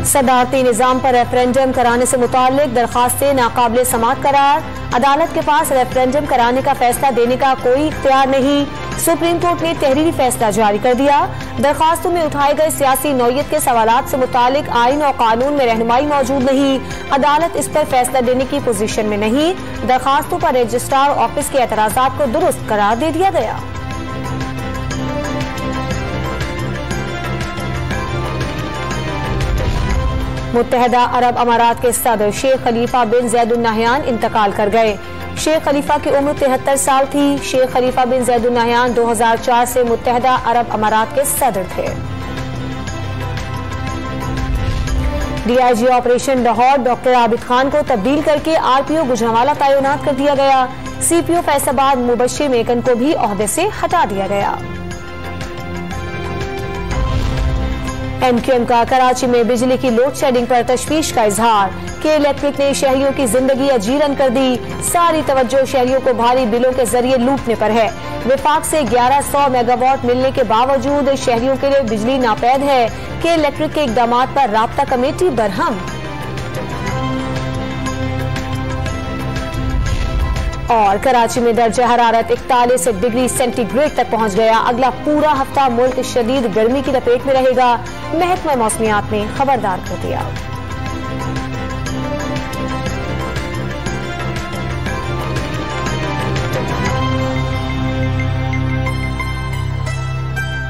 सदारती निज़ाम पर रेफरेंडम कराने से मुताल्लिक दरखास्तें नाकाबिले समाअत करार। अदालत के पास रेफरेंडम कराने का फैसला देने का कोई इख्तियार नहीं। सुप्रीम कोर्ट ने तहरीरी फैसला जारी कर दिया। दरखास्तों में उठाए गए सियासी नौयत के सवालात से मुताल्लिक आइन और कानून में रहनुमाई मौजूद नहीं। अदालत इस पर फैसला देने की पोजीशन में नहीं। दरखास्तों पर रजिस्ट्रार ऑफिस के एतराजात को दुरुस्त करार दे दिया गया। मुत्तहदा अरब अमारात के सदर शेख खलीफा बिन जैद अल नहयान इंतकाल कर गए। शेख खलीफा की उम्र 73 साल थी। शेख खलीफा बिन जैद अल नहयान 2004 से मुत्तहदा अरब अमारात के सदर थे। DIG operation Lahore doctor Abid Khan को तब्दील करके आरपीओ गुजरांवाला तैनात कर दिया गया। सीपीओ फैसलाबाद मुबश्शिर मेकन को भी ओहदे से हटा दिया गया। एमक्यूएम का कराची में बिजली की लोड शेडिंग पर तशवीश का इजहार। के इलेक्ट्रिक ने शहरियों की जिंदगी अजीरन कर दी। सारी तवज्जो शहरियों को भारी बिलों के जरिए लूटने पर है। विफाक से 1100 मेगावाट मिलने के बावजूद शहरियों के लिए बिजली नापैद है। के इलेक्ट्रिक के इकदाम पर राब्ता कमेटी बरहम। और कराची में दर्जा हरारत 41 डिग्री सेंटीग्रेड तक पहुंच गया। अगला पूरा हफ्ता मुल्क शदीद गर्मी की लपेट में रहेगा। महकमा मौसमियात ने खबरदार कर दिया।